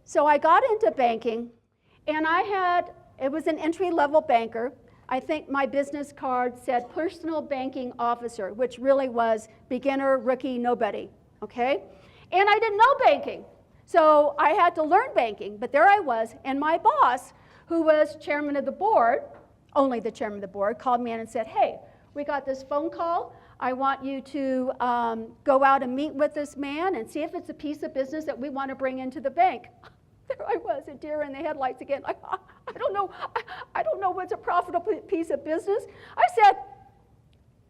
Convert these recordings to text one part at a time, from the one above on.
So I got into banking, and it was an entry-level banker. I think my business card said personal banking officer, which really was beginner, rookie, nobody, okay? And I didn't know banking, so I had to learn banking, but there I was, and my boss, who was chairman of the board, only the chairman of the board, called me in and said, hey, we got this phone call. I want you to go out and meet with this man and see if it's a piece of business that we want to bring into the bank. There I was, a deer in the headlights again. I don't know what's a profitable piece of business. I said,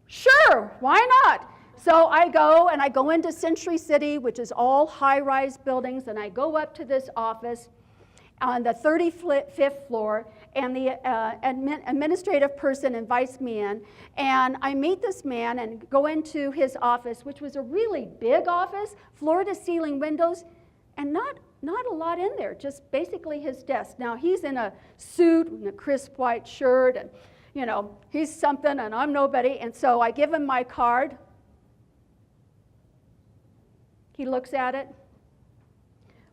sure, why not? So I go into Century City, which is all high-rise buildings, and I go up to this office on the 35th floor, and the administrative person invites me in, and I meet this man and go into his office, which was a really big office, floor-to-ceiling windows, and not a lot in there, just basically his desk. Now, he's in a suit and a crisp white shirt, and, you know, he's something, and I'm nobody, and so I give him my card. He looks at it,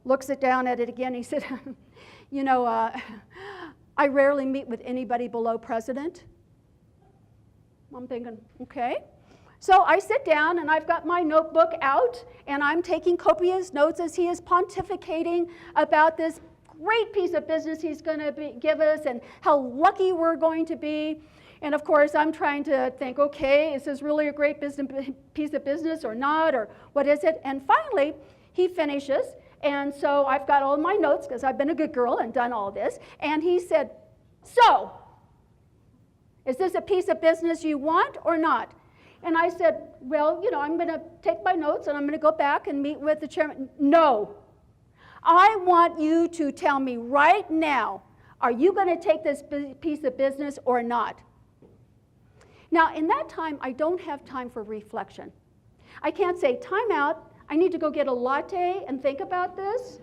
looks it down at it again. He said, you know, I rarely meet with anybody below president. I'm thinking, okay. So I sit down, and I've got my notebook out, and I'm taking copious notes as he is pontificating about this great piece of business he's going to give us and how lucky we're going to be. And of course, I'm trying to think, okay, is this really a great piece of business or not, or what is it? And finally, he finishes, and so I've got all my notes because I've been a good girl and done all this. And he said, so, is this a piece of business you want or not? And I said, well, you know, I'm going to take my notes and I'm going to go back and meet with the chairman. No, I want you to tell me right now, are you going to take this piece of business or not? Now, in that time, I don't have time for reflection. I can't say, time out, I need to go get a latte and think about this.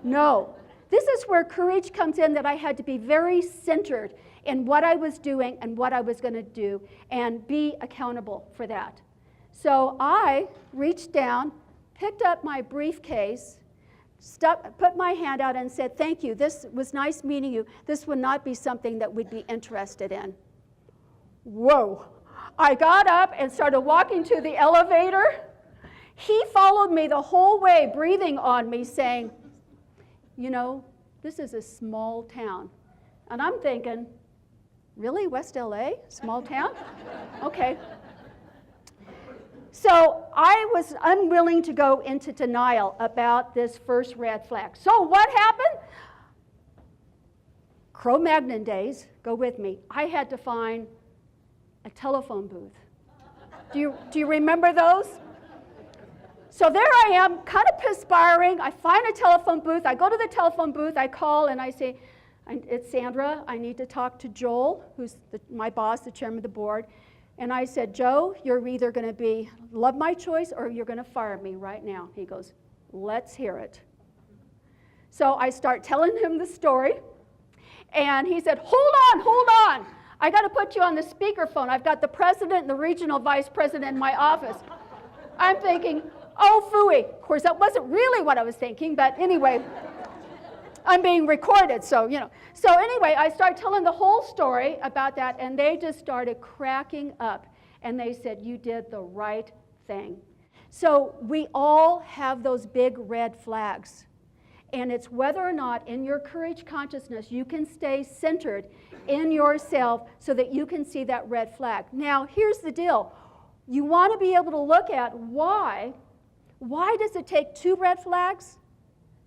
No, this is where courage comes in, that I had to be very centered in what I was doing and what I was going to do and be accountable for that. So I reached down, picked up my briefcase, put my hand out and said, thank you, this was nice meeting you. This would not be something that we'd be interested in. Whoa. I got up and started walking to the elevator. He followed me the whole way, breathing on me, saying, you know, this is a small town. And I'm thinking, really, West LA, small town? Okay. So I was unwilling to go into denial about this first red flag. So what happened? Cro-Magnon days, go with me. I had to find a telephone booth. Do you remember those? So there I am, kind of perspiring. I find a telephone booth. I go to the telephone booth. I call and I say, it's Sandra. I need to talk to Joel, who's my boss, the chairman of the board. And I said, Joe, you're either going to love my choice or you're going to fire me right now. He goes, let's hear it. So I start telling him the story. And he said, hold on. I got to put you on the speakerphone. I've got the president and the regional vice president in my office. I'm thinking, oh, phooey. Of course, that wasn't really what I was thinking, but anyway, I'm being recorded, so, you know. So anyway, I start telling the whole story about that, and they just started cracking up, and they said, you did the right thing. So we all have those big red flags, and it's whether or not in your courage consciousness you can stay centered in yourself so that you can see that red flag. Now, here's the deal. You want to be able to look at why does it take 2 red flags,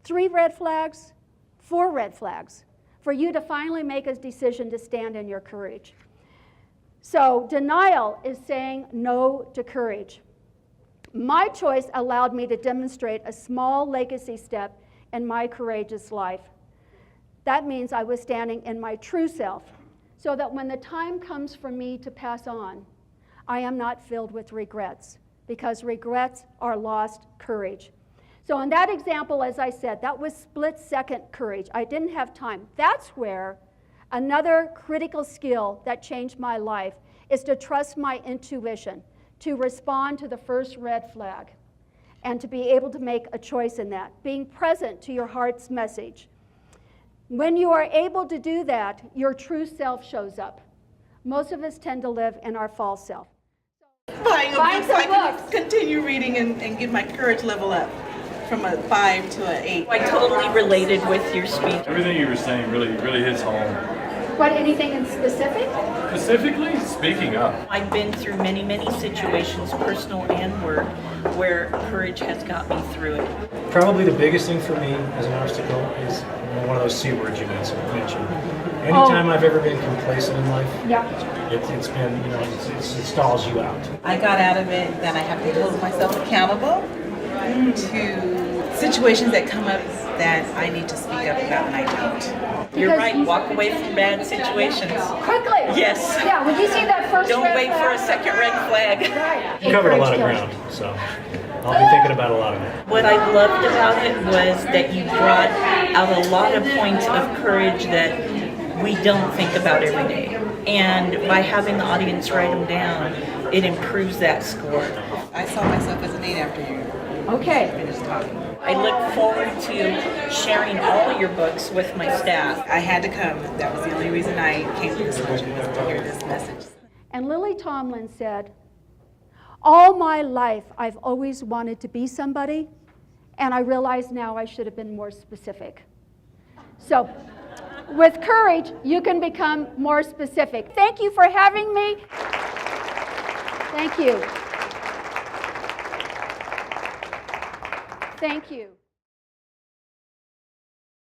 3 red flags, 4 red flags for you to finally make a decision to stand in your courage? So denial is saying no to courage. My choice allowed me to demonstrate a small legacy step in my courageous life. That means I was standing in my true self, so that when the time comes for me to pass on, I am not filled with regrets, because regrets are lost courage. So in that example, as I said, that was split-second courage. I didn't have time. That's where another critical skill that changed my life is to trust my intuition, to respond to the first red flag. and to be able to make a choice in that, being present to your heart's message. When you are able to do that, your true self shows up. Most of us tend to live in our false self. Buying Buying books so I some can books. continue reading and get my courage level up from a 5 to an 8. I totally related with your speech. Everything you were saying really hits home. What, anything in specific? Specifically, speaking up. I've been through many, many situations, personal and work, where courage has got me through it. Probably the biggest thing for me as an obstacle is one of those C words you mentioned. Anytime I've ever been complacent in life, it's been, it stalls you out. I got out of it that I have to hold myself accountable to situations that come up that I need to speak up about and I don't. You're right, walk away from bad situations. Quickly. Yes. Yeah, when you see that first Don't red wait for a flag. second red flag. Right. You covered a lot of ground, so I'll be thinking about a lot of it. What I loved about it was that you brought out a lot of points of courage that we don't think about every day. And by having the audience write them down, it improves that score. I saw myself as an 8 after you Okay. finished talking. I look forward to sharing all your books with my staff. I had to come. That was the only reason I came to this country, was to hear this message. And Lily Tomlin said, all my life I've always wanted to be somebody, and I realize now I should have been more specific. So, with courage, you can become more specific. Thank you for having me. Thank you. Thank you.